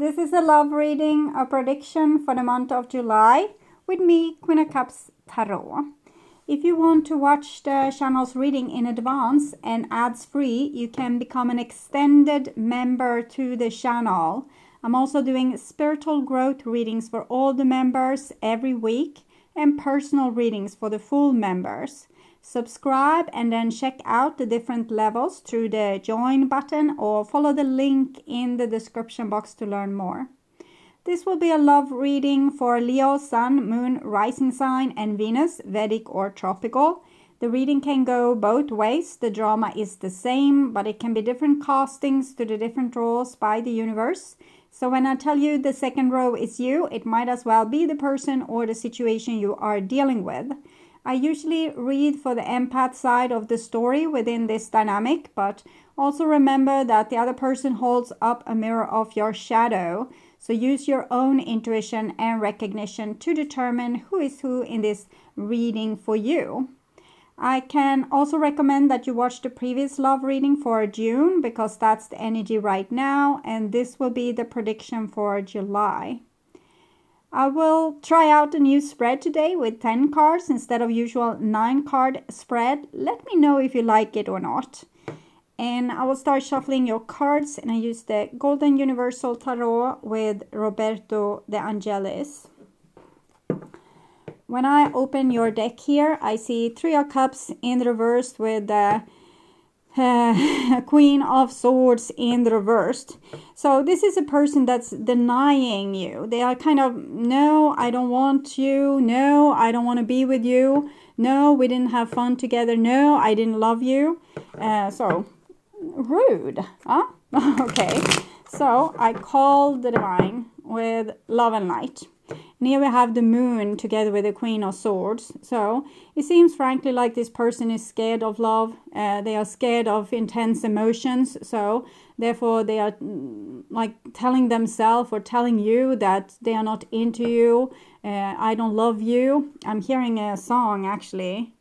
This is a love reading, a prediction for the month of July with me, Queen of Cups Tarot. If you want to watch the channel's reading in advance and ads free, you can become an extended member to the channel. I'm also doing spiritual growth readings for all the members every week and personal readings for the full members. Subscribe and then check out the different levels through the join button or follow the link in the description box to learn more. This will be a love reading for Leo, Sun, Moon, Rising Sign and Venus, Vedic or Tropical. The reading can go both ways. The drama is the same, but it can be different castings to the different roles by the universe. So when I tell you the second row is you, it might as well be the person or the situation you are dealing with. I usually read for the empath side of the story within this dynamic, but also remember that the other person holds up a mirror of your shadow. So use your own intuition and recognition to determine who is who in this reading for you. I can also recommend that you watch the previous love reading for June because that's the energy right now, and this will be the prediction for July. I will try out a new spread today with 10 cards instead of usual 9 card spread. Let me know if you like it or not. And I will start shuffling your cards, and I use the Golden Universal Tarot with Roberto De Angelis. When I open your deck here, I see 3 of Cups in reverse with the Queen of Swords in the reversed. So this is a person that's denying you. They are kind of, no, I don't want you. No, I don't want to be with you. No, we didn't have fun together. No, I didn't love you. So rude, huh? Okay, so I call the divine with love and light. And here we have the moon together with the Queen of Swords. So it seems frankly like this person is scared of love. They are scared of intense emotions. So therefore they are like telling themselves or telling you that they are not into you. I don't love you. I'm hearing a song actually.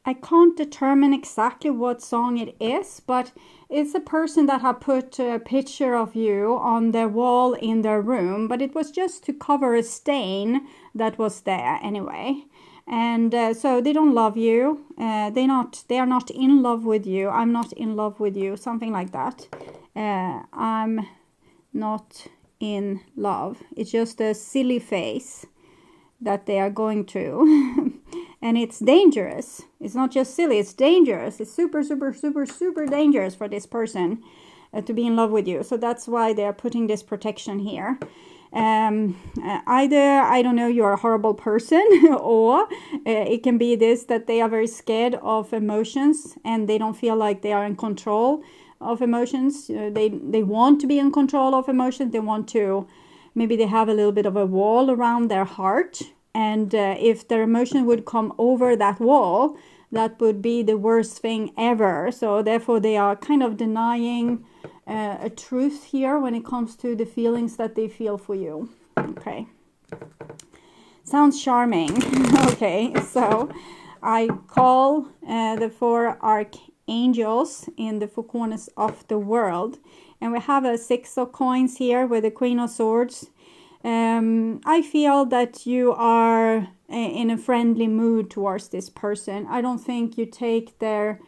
I can't determine exactly what song it is, but it's a person that have put a picture of you on their wall in their room, but it was just to cover a stain that was there anyway. And so they don't love you. They are not in love with you. I'm not in love with you. Something like that. I'm not in love. It's just a silly face that they are going through. And it's dangerous. It's not just silly, it's dangerous. It's super, super, super, super dangerous for this person to be in love with you. So that's why they are putting this protection here. Either, I don't know, you're a horrible person, or it can be this, that they are very scared of emotions and they don't feel like they are in control of emotions. They want to be in control of emotions. They want to, maybe they have a little bit of a wall around their heart. And if their emotion would come over that wall, that would be the worst thing ever. So therefore they are kind of denying a truth here when it comes to the feelings that they feel for you. Okay. Sounds charming. Okay, so I call the 4 archangels in the 4 corners of the world. And we have a 6 of coins here with the Queen of Swords. I feel that you are in a friendly mood towards this person. I don't think you take their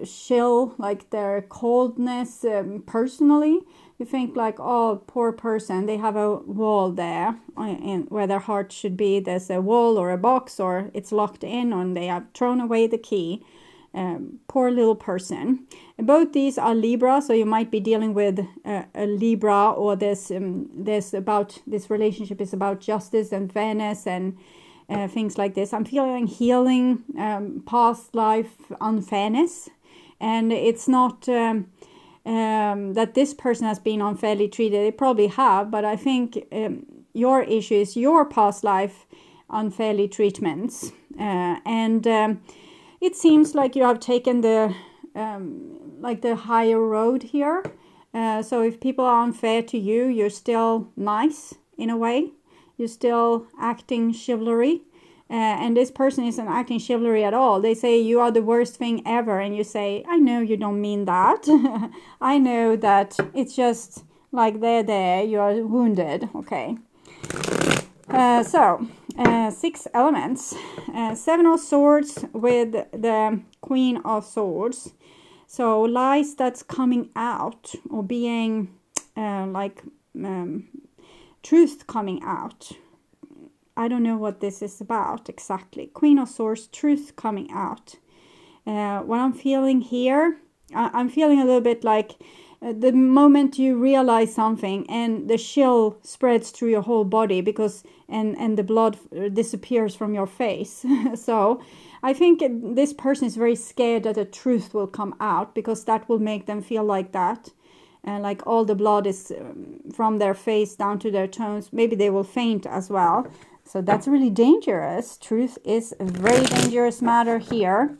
chill, like their coldness personally. You think like, oh, poor person, they have a wall there where their heart should be. There's a wall or a box, or it's locked in and they have thrown away the key. Poor little person. Both these are Libra, so you might be dealing with a Libra, or this relationship is about justice and fairness and things like this. I'm feeling healing past life unfairness, and it's not that this person has been unfairly treated. They probably have, but I think your issue is your past life unfairly treatments, and it seems like you have taken the higher road here. So if people are unfair to you, you're still nice in a way. You're still acting chivalry. And this person isn't acting chivalry at all. They say you are the worst thing ever. And you say, I know you don't mean that. I know that it's just like they're there, you are wounded. Okay. 6 elements. 7 of Swords with the Queen of Swords. So lies that's coming out, or being truth coming out. I don't know what this is about exactly. Queen of Swords, truth coming out. What I'm feeling here, I'm feeling a little bit like the moment you realize something and the chill spreads through your whole body, because and the blood disappears from your face. So I think this person is very scared that the truth will come out, because that will make them feel like that. And like all the blood is from their face down to their toes. Maybe they will faint as well. So that's really dangerous. Truth is a very dangerous matter here.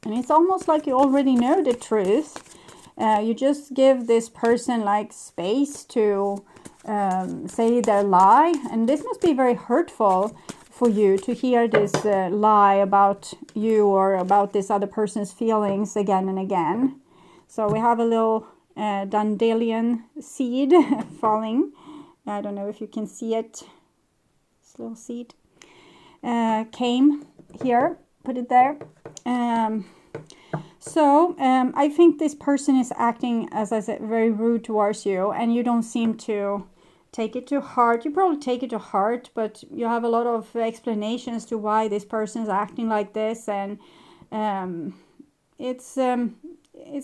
And it's almost like you already know the truth. You just give this person like space to say their lie. And this must be very hurtful for you to hear this lie about you or about this other person's feelings again and again. So we have a little dandelion seed falling. I don't know if you can see it. This little seed came here, put it there. I think this person is acting, as I said, very rude towards you, and you don't seem to take it to heart. You probably take it to heart, but you have a lot of explanations to why this person is acting like this, and it's a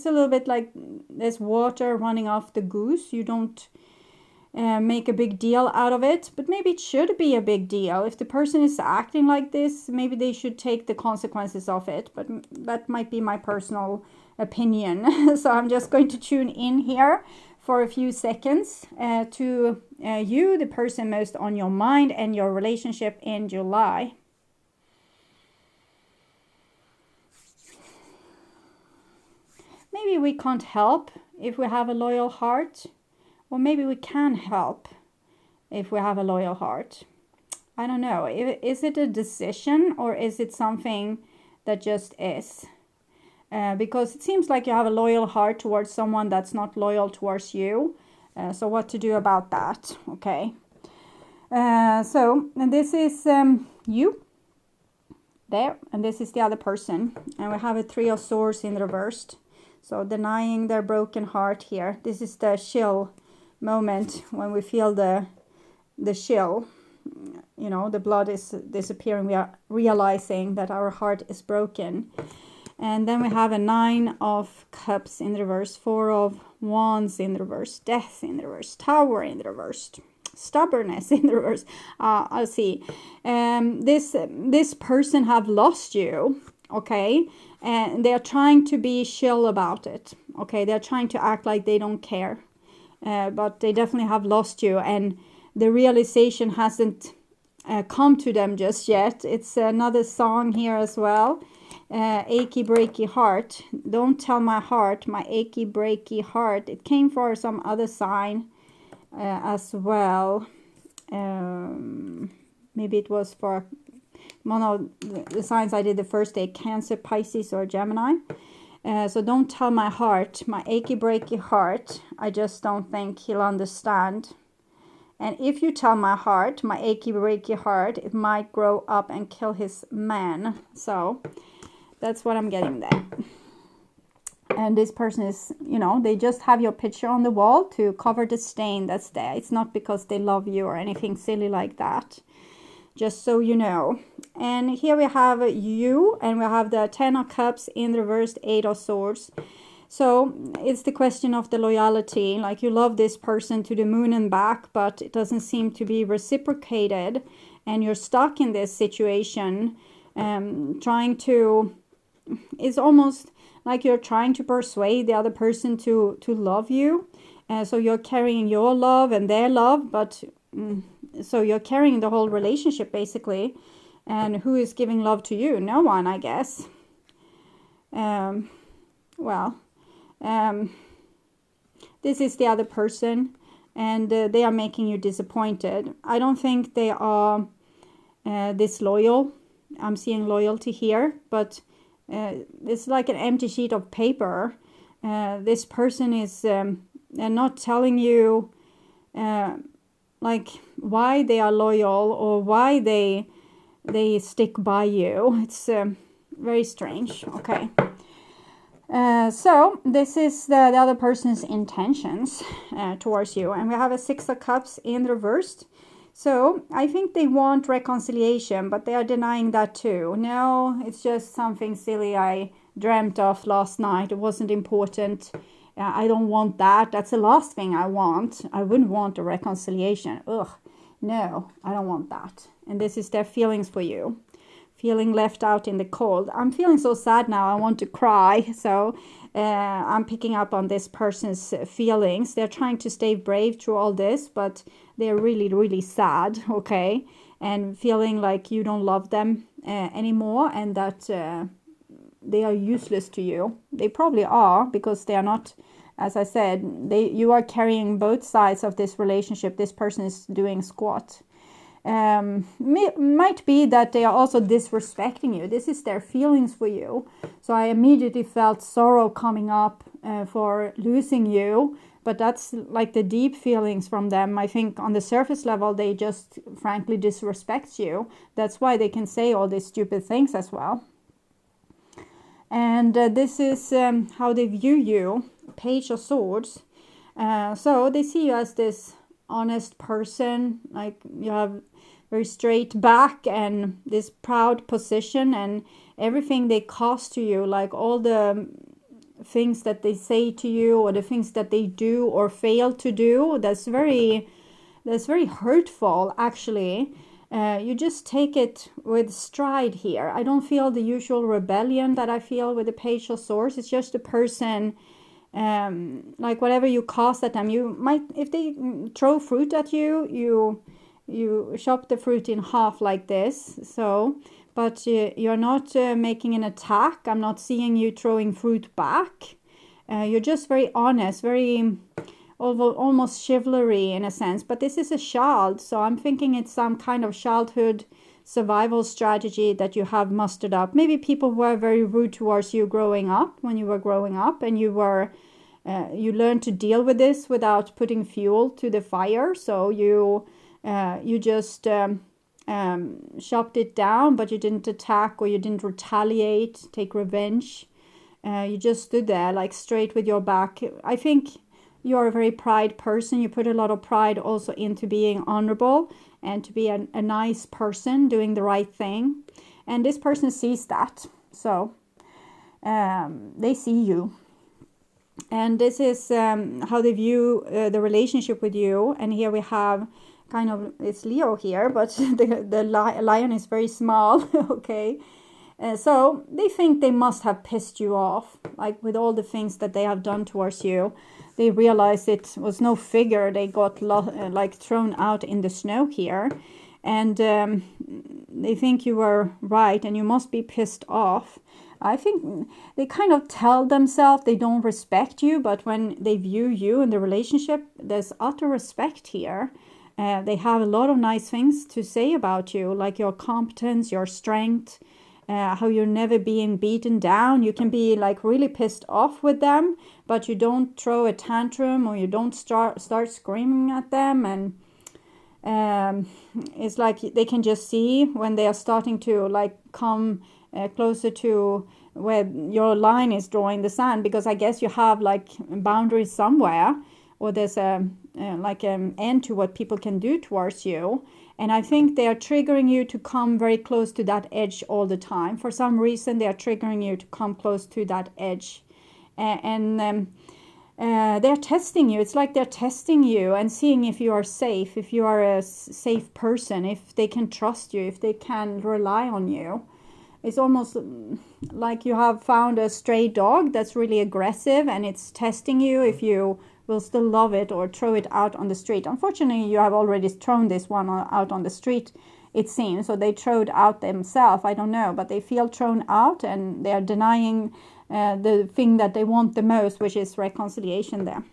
little bit like there's water running off the goose. You don't make a big deal out of it, but maybe it should be a big deal. If the person is acting like this, maybe they should take the consequences of it, but that might be my personal opinion. So I'm just going to tune in here for a few seconds to you, the person most on your mind, and your relationship in July. Maybe we can't help if we have a loyal heart. Or maybe we can help if we have a loyal heart. I don't know. Is it a decision, or is it something that just is? Because it seems like you have a loyal heart towards someone that's not loyal towards you. So what to do about that? Okay. And this is you there, and this is the other person. And we have a 3 of Swords in reversed. So denying their broken heart here. This is the chill moment when we feel the chill, you know, the blood is disappearing. We are realizing that our heart is broken. And then we have a 9 of Cups in reverse, 4 of Wands in reverse, Death in reverse, Tower in reverse, stubbornness in reverse. I'll see. This person have lost you, okay, and they are trying to be chill about it. Okay, they're trying to act like they don't care. But they definitely have lost you, and the realization hasn't come to them just yet. It's another song here as well. Achy breaky heart. Don't tell my heart, my achy breaky heart. It came for some other sign as well. Maybe it was for one of the signs I did the first day, Cancer, Pisces, or Gemini. So don't tell my heart, my achy breaky heart. I just don't think he'll understand. And if you tell my heart, my achy breaky heart, it might grow up and kill his man. So that's what I'm getting there. And this person is, you know, they just have your picture on the wall to cover the stain that's there. It's not because they love you or anything silly like that. Just so you know. And here we have you, and we have the 10 of Cups in reversed, 8 of Swords. So it's the question of the loyalty. Like, you love this person to the moon and back, but it doesn't seem to be reciprocated. And you're stuck in this situation, trying to... It's almost like you're trying to persuade the other person to love you. So you're carrying your love and their love, but... So you're carrying the whole relationship, basically. And who is giving love to you? No one, I guess. This is the other person. And they are making you disappointed. I don't think they are disloyal. I'm seeing loyalty here. But it's like an empty sheet of paper. This person is and not telling you like why they are loyal or why they stick by you. It's very strange. Okay. So this is the other person's intentions towards you. And we have a Six of Cups in reversed. So I think they want reconciliation, but they are denying that too. No, it's just something silly I dreamt of last night. It wasn't important. I don't want that. That's the last thing I want. I wouldn't want a reconciliation. Ugh, no, I don't want that. And this is their feelings for you. Feeling left out in the cold. I'm feeling so sad now. I want to cry. So I'm picking up on this person's feelings. They're trying to stay brave through all this, but they're really, really sad. Okay. And feeling like you don't love them anymore, and that they are useless to you. They probably are, because they are not, as I said, you are carrying both sides of this relationship. This person is doing squat. Might be that they are also disrespecting you. This is their feelings for you. So I immediately felt sorrow coming up for losing you, but that's like the deep feelings from them. I think on the surface level they just frankly disrespect you. That's why they can say all these stupid things as well. And this is how they view you. Page of Swords. So they see you as this honest person, like you have very straight back and this proud position, and everything they cost to you, like all the things that they say to you or the things that they do or fail to do, that's very hurtful actually. You just take it with stride here. I don't feel the usual rebellion that I feel with the Page of Swords. It's just a person, like whatever you cast at them, you might, if they throw fruit at you, you chop the fruit in half like this. So, but you're not making an attack. I'm not seeing you throwing fruit back. You're just very honest, very almost chivalry in a sense. But this is a child, so I'm thinking it's some kind of childhood survival strategy that you have mustered up. Maybe people were very rude towards you growing up, when you were growing up, and you learned to deal with this without putting fuel to the fire. So you just chopped it down, but you didn't attack or you didn't retaliate, take revenge. You just stood there like straight with your back. I think you're a very pride person. You put a lot of pride also into being honorable and to be a nice person, doing the right thing. And this person sees that. So they see you. And this is how they view the relationship with you. And here we have kind of, it's Leo here, but the lion is very small. Okay. So they think they must have pissed you off, like with all the things that they have done towards you. They realized it was no figure. They got like thrown out in the snow here. And they think you were right and you must be pissed off. I think they kind of tell themselves they don't respect you, but when they view you in the relationship, there's utter respect here. They have a lot of nice things to say about you, like your competence, your strength, how you're never being beaten down. You can be like really pissed off with them, but you don't throw a tantrum or you don't start screaming at them. And it's like they can just see when they are starting to like come closer to where your line is drawing the sand, because I guess you have like boundaries somewhere, or there's like an end to what people can do towards you. And I think they are triggering you to come very close to that edge all the time. For some reason, they are triggering you to come close to that edge. And they're testing you. It's like they're testing you and seeing if you are safe, if you are a safe person, if they can trust you, if they can rely on you. It's almost like you have found a stray dog that's really aggressive and it's testing you if you will still love it or throw it out on the street. Unfortunately, you have already thrown this one out on the street, it seems. So they throw it out themselves. I don't know, but they feel thrown out and they are denying the thing that they want the most, which is reconciliation there.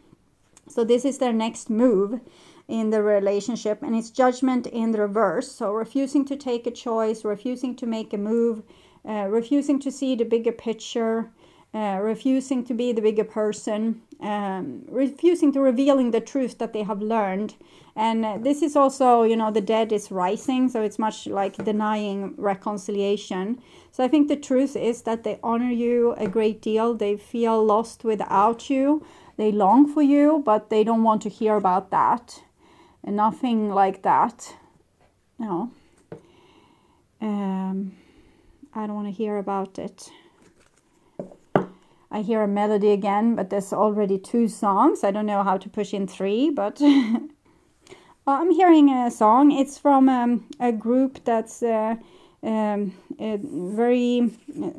So this is their next move in the relationship, and it's judgment in the reverse. So refusing to take a choice, refusing to make a move, refusing to see the bigger picture, refusing to be the bigger person, refusing to revealing the truth that they have learned. And this is also, the dead is rising, so it's much like denying reconciliation. So I think the truth is that they honor you a great deal. They feel lost without you. They long for you, but they don't want to hear about that. And nothing like that. No. I don't want to hear about it. I hear a melody again, but there's already 2 songs. I don't know how to push in 3, but I'm hearing a song. It's from a group that's very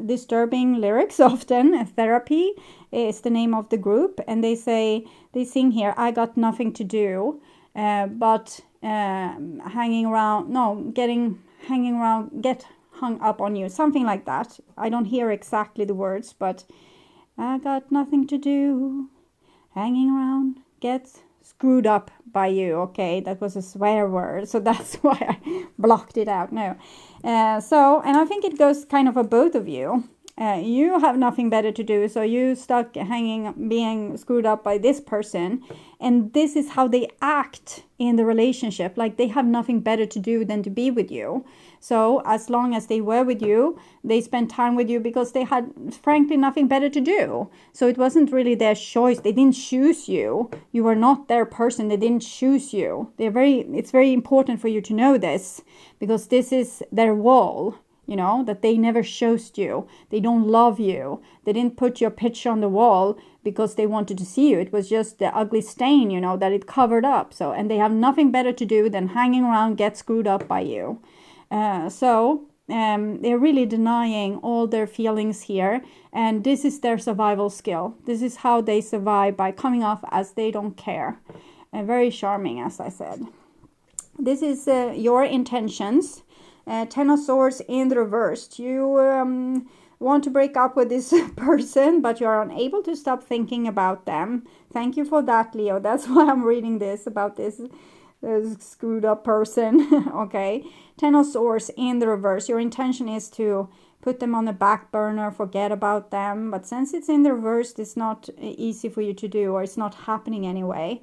disturbing lyrics often. Therapy is the name of the group, and they sing here, I got nothing to do, but get hung up on you, something like that. I don't hear exactly the words, but I got nothing to do, hanging around, get screwed up by you. Okay, that was a swear word, so that's why I blocked it out. No. And I think it goes kind of for both of you. You have nothing better to do, so you stuck being screwed up by this person, and this is how they act in the relationship, like they have nothing better to do than to be with you. So as long as they were with you, they spent time with you because they had frankly nothing better to do. So it wasn't really their choice. They didn't choose you. You were not their person. They didn't choose you. It's very important for you to know this, because this is their wall. That they never chose you. They don't love you. They didn't put your picture on the wall because they wanted to see you. It was just the ugly stain, that it covered up. So, and they have nothing better to do than hanging around, get screwed up by you. They're really denying all their feelings here. And this is their survival skill. This is how they survive, by coming off as they don't care. Very charming, as I said. This is your intentions. 10 of Swords in the reversed. You want to break up with this person, but you are unable to stop thinking about them. Thank you for that, Leo. That's why I'm reading this about this screwed up person. Okay. 10 of Swords in the reverse. Your intention is to put them on the back burner, forget about them. But since it's in the reverse, it's not easy for you to do, or it's not happening anyway.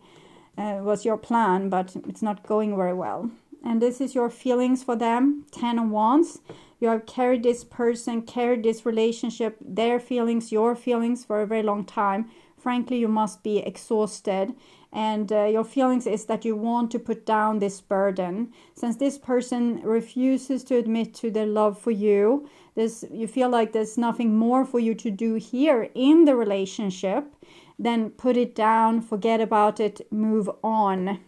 It was your plan, but it's not going very well. And this is your feelings for them. 10 of Wands. You have carried this person, carried this relationship, their feelings, your feelings for a very long time. Frankly, you must be exhausted. And your feelings is that you want to put down this burden. Since this person refuses to admit to their love for you, you feel like there's nothing more for you to do here in the relationship. Then put it down, forget about it, move on.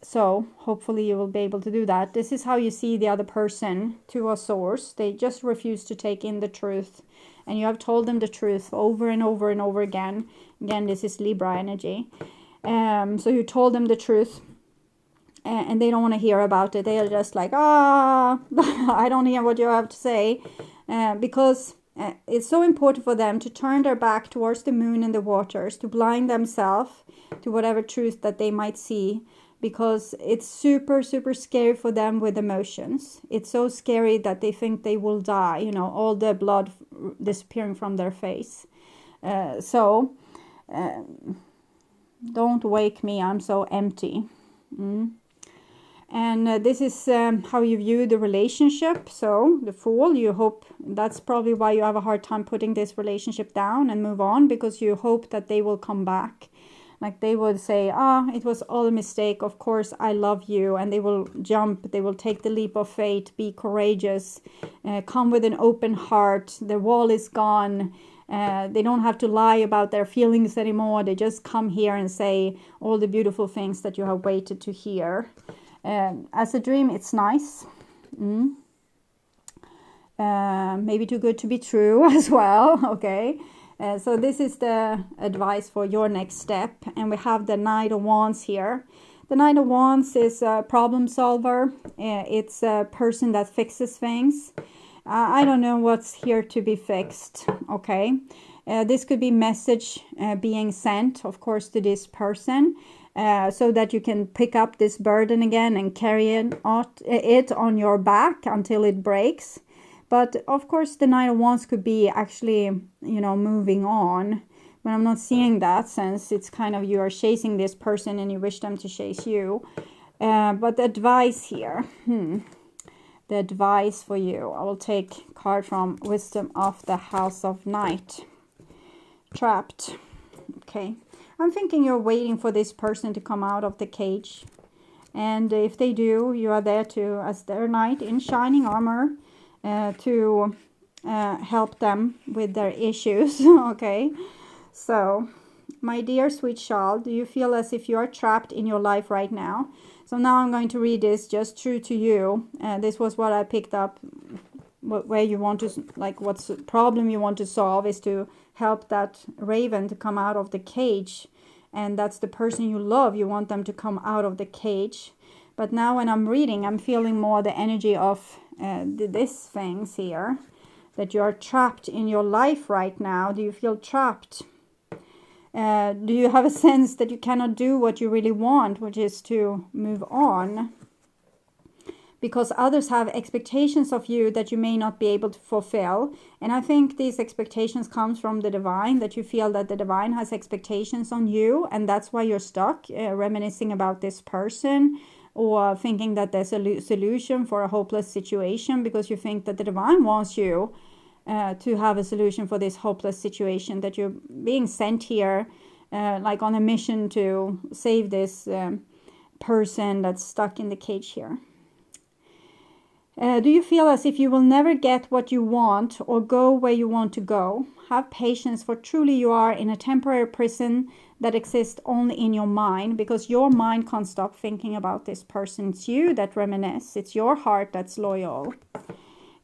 So hopefully you will be able to do that. This is how you see the other person, 2 of Swords. They just refuse to take in the truth. And you have told them the truth over and over and over again. Again, this is Libra energy. So you told them the truth. And they don't want to hear about it. They are just like, I don't hear what you have to say. Because it's so important for them to turn their back towards the moon and the waters, to blind themselves to whatever truth that they might see. Because it's super, super scary for them with emotions. It's so scary that they think they will die, all the blood disappearing from their face. Don't wake me, I'm so empty. And this is how you view the relationship. So the Fool, you hope, that's probably why you have a hard time putting this relationship down and move on, because you hope that they will come back. Like they would say, it was all a mistake. Of course, I love you. And they will jump. They will take the leap of faith. Be courageous. Come with an open heart. The wall is gone. They don't have to lie about their feelings anymore. They just come here and say all the beautiful things that you have waited to hear. As a dream, it's nice. Maybe too good to be true as well. Okay. So this is the advice for your next step. And we have the Knight of Wands here. The Knight of Wands is a problem solver. It's a person that fixes things. I don't know what's here to be fixed. Okay. This could be message being sent, of course, to this person. So that you can pick up this burden again and carry it on your back until it breaks. But of course, the Knight of Wands could be actually, moving on. But I'm not seeing that, since it's kind of you are chasing this person and you wish them to chase you. But the advice here, the advice for you, I will take card from Wisdom of the House of Night. Trapped. Okay, I'm thinking you're waiting for this person to come out of the cage. And if they do, you are there to, as their knight in shining armor, to help them with their issues. Okay, so my dear sweet child, do you feel as if you are trapped in your life right now? So now I'm going to read this just true to you. This was what I picked up, where you want to, like, what's the problem you want to solve is to help that raven to come out of the cage. And that's the person you love. You want them to come out of the cage. But now when I'm reading, I'm feeling more the energy of this things here. That you are trapped in your life right now. Do you feel trapped? Do you have a sense that you cannot do what you really want, which is to move on? Because others have expectations of you that you may not be able to fulfill. And I think these expectations comes from the divine, that you feel that the divine has expectations on you, and that's why you're stuck, reminiscing about this person, or thinking that there's a solution for a hopeless situation, because you think that the divine wants you to have a solution for this hopeless situation, that you're being sent here like on a mission to save this person that's stuck in the cage here. Do you feel as if you will never get what you want or go where you want to go? Have patience, for truly you are in a temporary prison that exists only in your mind, because your mind can't stop thinking about this person. It's you that reminisce. It's your heart that's loyal.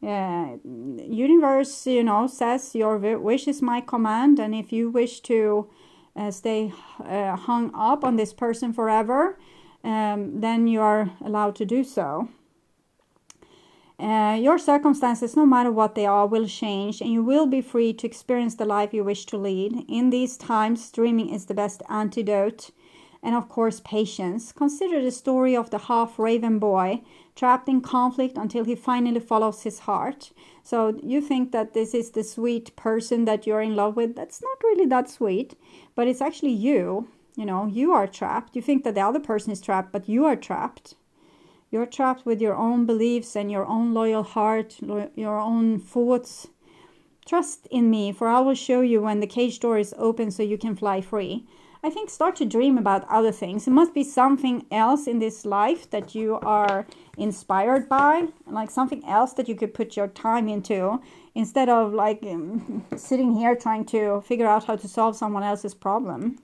Universe, says your wish is my command, and if you wish to stay hung up on this person forever, then you are allowed to do so. Your circumstances, no matter what they are, will change, and you will be free to experience the life you wish to lead. In these times, dreaming is the best antidote. And of course, patience. Consider the story of the half-raven boy trapped in conflict until he finally follows his heart. So you think that this is the sweet person that you're in love with. That's not really that sweet, but it's actually you. You are trapped. You think that the other person is trapped, but you are trapped. You're trapped with your own beliefs and your own loyal heart, your own thoughts. Trust in me, for I will show you when the cage door is open so you can fly free. I think start to dream about other things. It must be something else in this life that you are inspired by, like something else that you could put your time into, instead of like sitting here trying to figure out how to solve someone else's problem.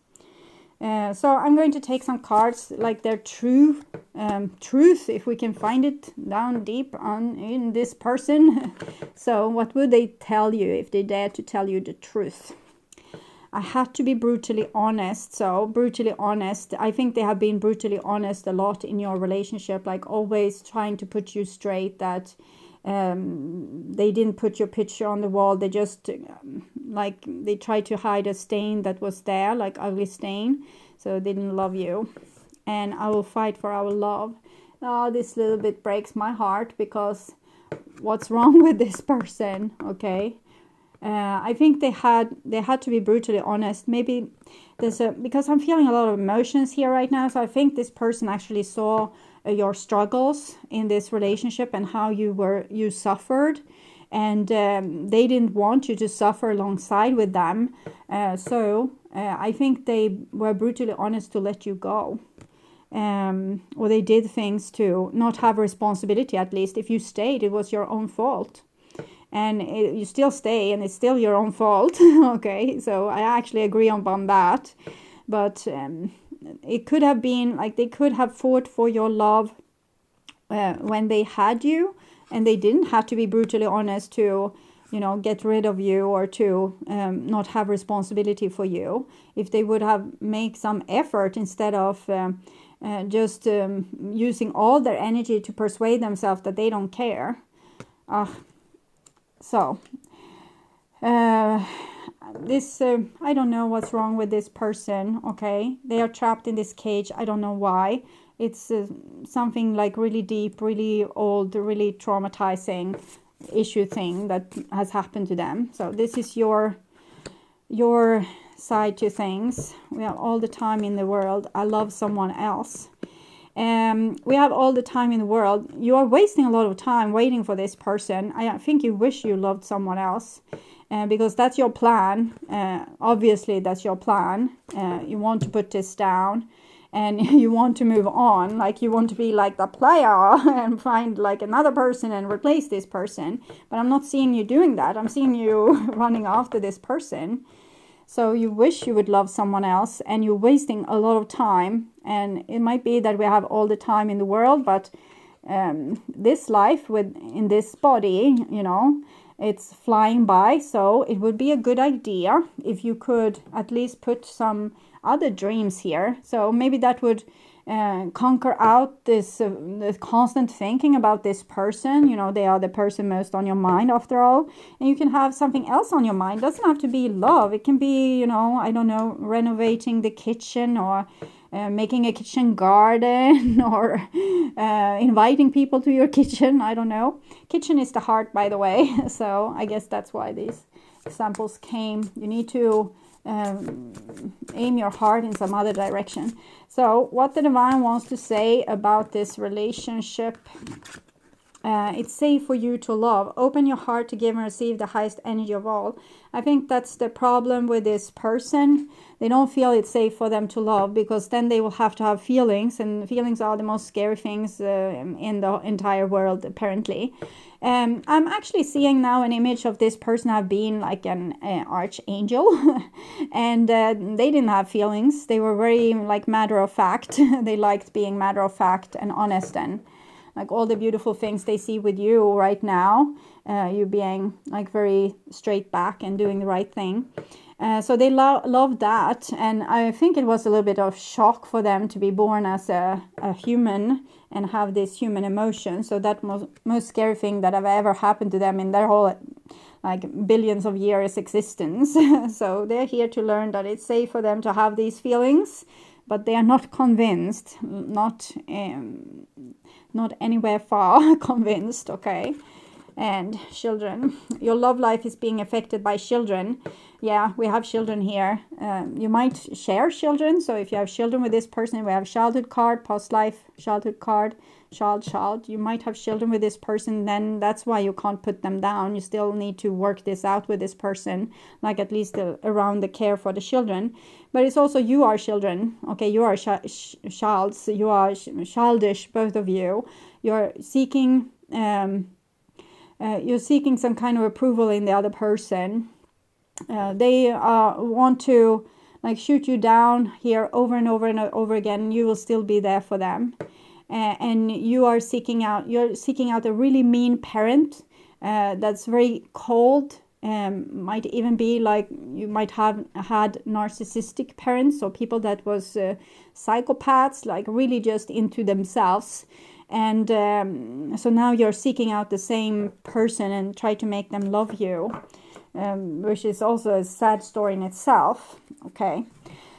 So I'm going to take some cards, like their truth, if we can find it down deep in this person. So what would they tell you if they dare to tell you the truth? I had to be brutally honest. So brutally honest. I think they have been brutally honest a lot in your relationship, like always trying to put you straight, that they didn't put your picture on the wall. They just they tried to hide a stain that was there, like ugly stain. So they didn't love you. And I will fight for our love. Oh, this little bit breaks my heart, because what's wrong with this person? Okay. I think they had to be brutally honest. Maybe because I'm feeling a lot of emotions here right now. So I think this person actually saw your struggles in this relationship and how you suffered, and they didn't want you to suffer alongside with them. So I think they were brutally honest to let you go. Or they did things to not have responsibility. At least if you stayed, it was your own fault. And you still stay, and it's still your own fault. Okay, so I actually agree on that. But it could have been like they could have fought for your love when they had you, and they didn't have to be brutally honest to get rid of you or to not have responsibility for you. If they would have made some effort instead of just using all their energy to persuade themselves that they don't care. So this I don't know what's wrong with this person. Okay, they are trapped in this cage. I don't know why. It's something like really deep, really old, really traumatizing issue thing that has happened to them. So this is your side to things. We have all the time in the world. I love someone else. We have all the time in the world. You are wasting a lot of time waiting for this person. I think you wish you loved someone else. Because that's your plan. Obviously, that's your plan. You want to put this down. And you want to move on, like you want to be like the player and find like another person and replace this person. But I'm not seeing you doing that. I'm seeing you running after this person. So you wish you would love someone else, and you're wasting a lot of time. And it might be that we have all the time in the world, but this life in this body, you know, it's flying by. So it would be a good idea if you could at least put some other dreams here. So maybe that would conquer out this constant thinking about this person. You know, they are the person most on your mind after all. And you can have something else on your mind. It doesn't have to be love. It can be, you know, I don't know, renovating the kitchen, or making a kitchen garden, or inviting people to your kitchen. I don't know. Kitchen is the heart, by the way. So I guess that's why these examples came. You need to aim your heart in some other direction. So what the divine wants to say about this relationship: it's safe for you to love. Open your heart to give and receive the highest energy of all. I think that's the problem with this person. They don't feel it's safe for them to love, because then they will have to have feelings, and feelings are the most scary things in the entire world, apparently. I'm actually seeing now an image of this person have been like an archangel, and they didn't have feelings. They were very like matter of fact. They liked being matter of fact and honest, and like all the beautiful things they see with you right now, you being like very straight back and doing the right thing. So they love that, and I think it was a little bit of shock for them to be born as a human and have this human emotion. So that most scary thing that have ever happened to them in their whole like billions of years existence. So they're here to learn that it's safe for them to have these feelings, but they are not convinced, not anywhere far convinced, okay? And children, your love life is being affected by children. Yeah, we have children here. You might share children. So if you have children with this person, we have childhood card, past life, childhood card, child. You might have children with this person. Then that's why you can't put them down. You still need to work this out with this person, like at least around the care for the children. But it's also you are children. Okay, you are childs. You are childish, both of you. You're seeking some kind of approval in the other person. They want to like shoot you down here over and over and over again. You will still be there for them, and you're seeking out a really mean parent that's very cold. Might even be like you might have had narcissistic parents, or people that was psychopaths, like really just into themselves. And so now you're seeking out the same person and try to make them love you, which is also a sad story in itself. Okay,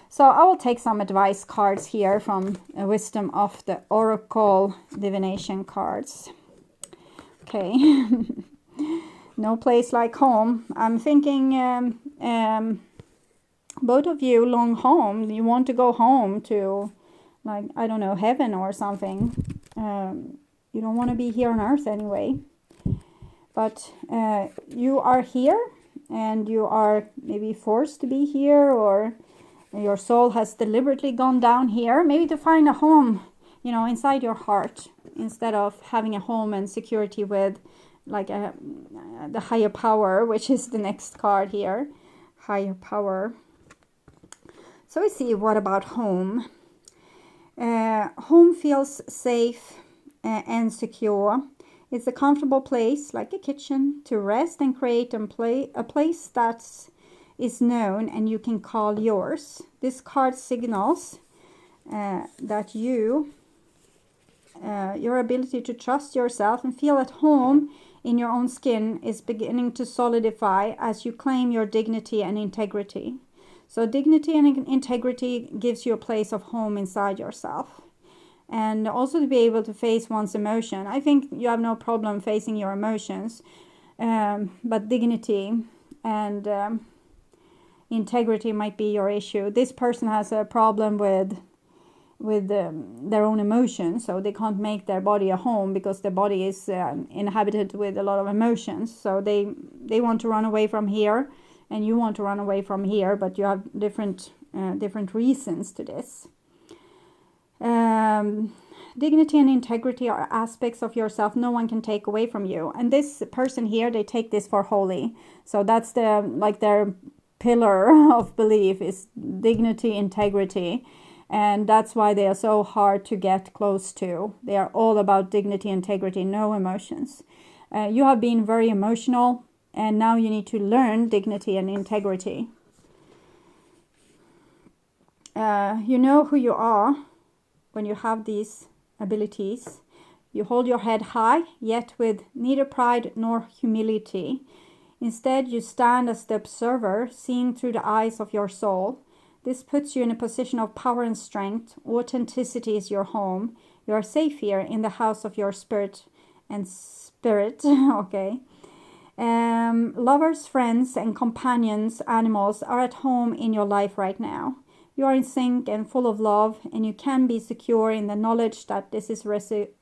so I will take some advice cards here from Wisdom of the Oracle Divination cards. Okay. No place like home. I'm thinking both of you long home. You want to go home to, like, I don't know, heaven or something. You don't want to be here on earth anyway. But you are here, and you are maybe forced to be here, or your soul has deliberately gone down here, maybe to find a home, you know, inside your heart, instead of having a home and security with like the higher power, which is the next card here, higher power. So we see, what about home? Home feels safe and secure. It's a comfortable place, like a kitchen, to rest and create and play, a place that is known and you can call yours. This card signals that your ability to trust yourself and feel at home in your own skin is beginning to solidify as you claim your dignity and integrity. So dignity and integrity gives you a place of home inside yourself. And also to be able to face one's emotion. I think you have no problem facing your emotions. But dignity and integrity might be your issue. This person has a problem with their own emotions, so they can't make their body a home because their body is inhabited with a lot of emotions. So they want to run away from here, and you want to run away from here, but you have different reasons to this. Dignity and integrity are aspects of yourself no one can take away from you. And this person here, they take this for holy. So that's their pillar of belief is dignity, integrity. And that's why they are so hard to get close to. They are all about dignity, integrity, no emotions. You have been very emotional, and now you need to learn dignity and integrity. You know who you are when you have these abilities. You hold your head high, yet with neither pride nor humility. Instead, you stand as the observer, seeing through the eyes of your soul. This puts you in a position of power and strength. Authenticity is your home. You are safe here in the house of your spirit. Okay. Lovers, friends, and companions, animals are at home in your life right now. You are in sync and full of love, and you can be secure in the knowledge that this is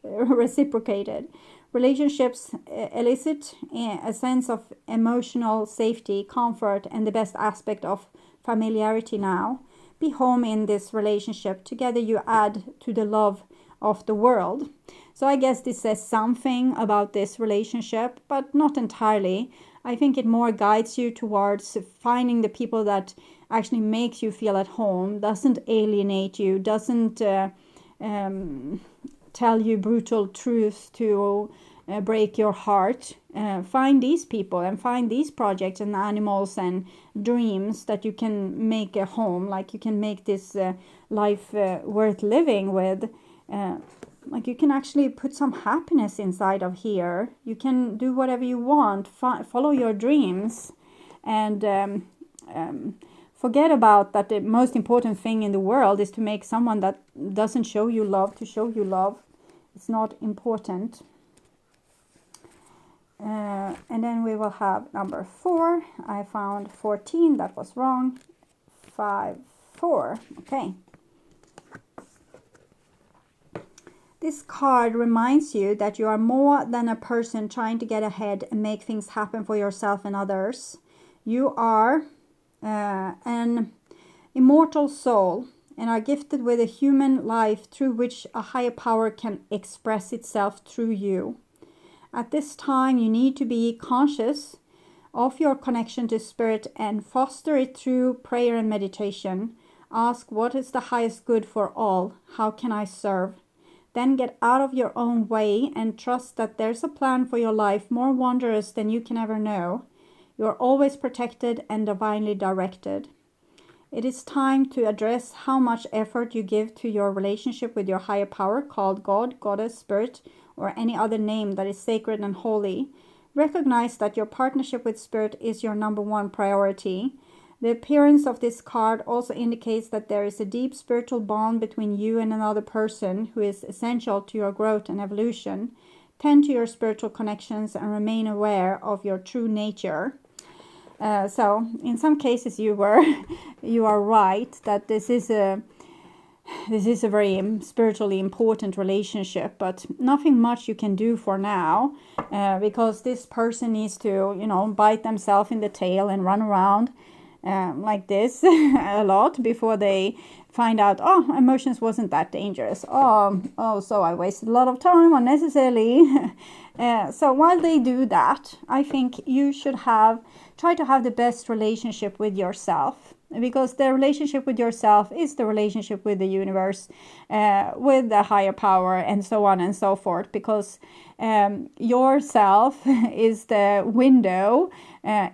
reciprocated. Relationships elicit a sense of emotional safety, comfort, and the best aspect of familiarity now. Be home in this relationship. Together you add to the love of the world. So I guess this says something about this relationship, but not entirely. I think it more guides you towards finding the people that actually makes you feel at home, doesn't alienate you, doesn't tell you brutal truths to break your heart. Find these people and find these projects and animals and dreams that you can make a home, like you can make this life worth living with. Like you can actually put some happiness inside of here. You can do whatever you want, follow your dreams, and forget about that the most important thing in the world is to make someone that doesn't show you love to show you love. It's not important. And then we will have number 4. I found 14, that was wrong. 5, 4, okay. This card reminds you that you are more than a person trying to get ahead and make things happen for yourself and others. You are an immortal soul and are gifted with a human life through which a higher power can express itself through you. At this time, you need to be conscious of your connection to spirit and foster it through prayer and meditation. Ask, what is the highest good for all? How can I serve? Then get out of your own way and trust that there's a plan for your life more wondrous than you can ever know. You are always protected and divinely directed. It is time to address how much effort you give to your relationship with your higher power called God, Goddess, Spirit, or any other name that is sacred and holy. Recognize that your partnership with Spirit is your number one priority. The appearance of this card also indicates that there is a deep spiritual bond between you and another person who is essential to your growth and evolution. Tend to your spiritual connections and remain aware of your true nature. So in some cases you are right that this is a very spiritually important relationship, but nothing much you can do for now, because this person needs to, bite themselves in the tail and run around like this a lot before they find out, emotions wasn't that dangerous. So I wasted a lot of time unnecessarily. So while they do that, I think you should try to have the best relationship with yourself, because the relationship with yourself is the relationship with the universe, with the higher power, and so on and so forth, because yourself is the window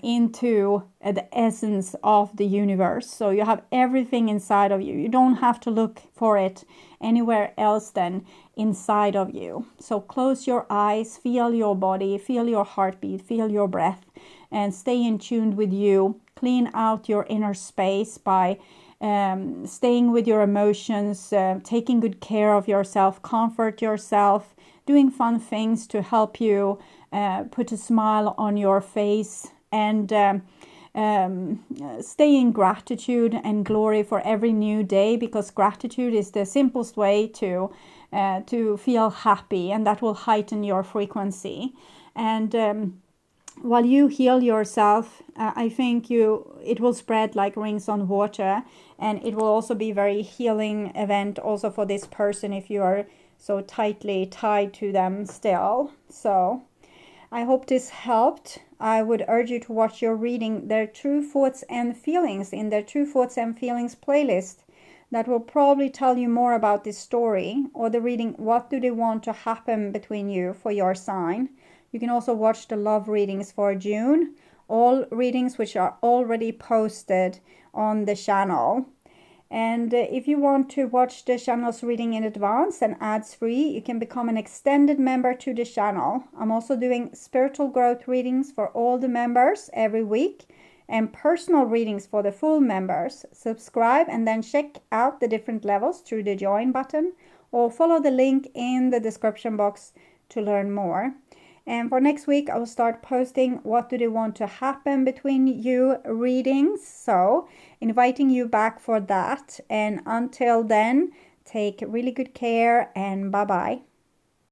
into the essence of the universe. So you have everything inside of you. You don't have to look for it anywhere else than inside of you. So close your eyes, feel your body, feel your heartbeat, feel your breath, and stay in tune with you. Clean out your inner space by staying with your emotions, taking good care of yourself, comfort yourself, doing fun things to help you put a smile on your face, and stay in gratitude and glory for every new day, because gratitude is the simplest way to feel happy, and that will heighten your frequency. And while you heal yourself, I think it will spread like rings on water, and it will also be very healing event also for this person if you are so tightly tied to them still. So I hope this helped. I would urge you to watch your reading, Their True Thoughts and Feelings, in their True Thoughts and Feelings playlist. That will probably tell you more about this story, or the reading, What Do They Want to Happen Between You, for your sign. You can also watch the love readings for June, all readings which are already posted on the channel. And if you want to watch the channel's reading in advance and ads free, you can become an extended member to the channel. I'm also doing spiritual growth readings for all the members every week, and personal readings for the full members. Subscribe and then check out the different levels through the join button, or follow the link in the description box to learn more. And for next week, I will start posting What Do They Want to Happen Between You readings. So inviting you back for that. And until then, take really good care, and bye-bye.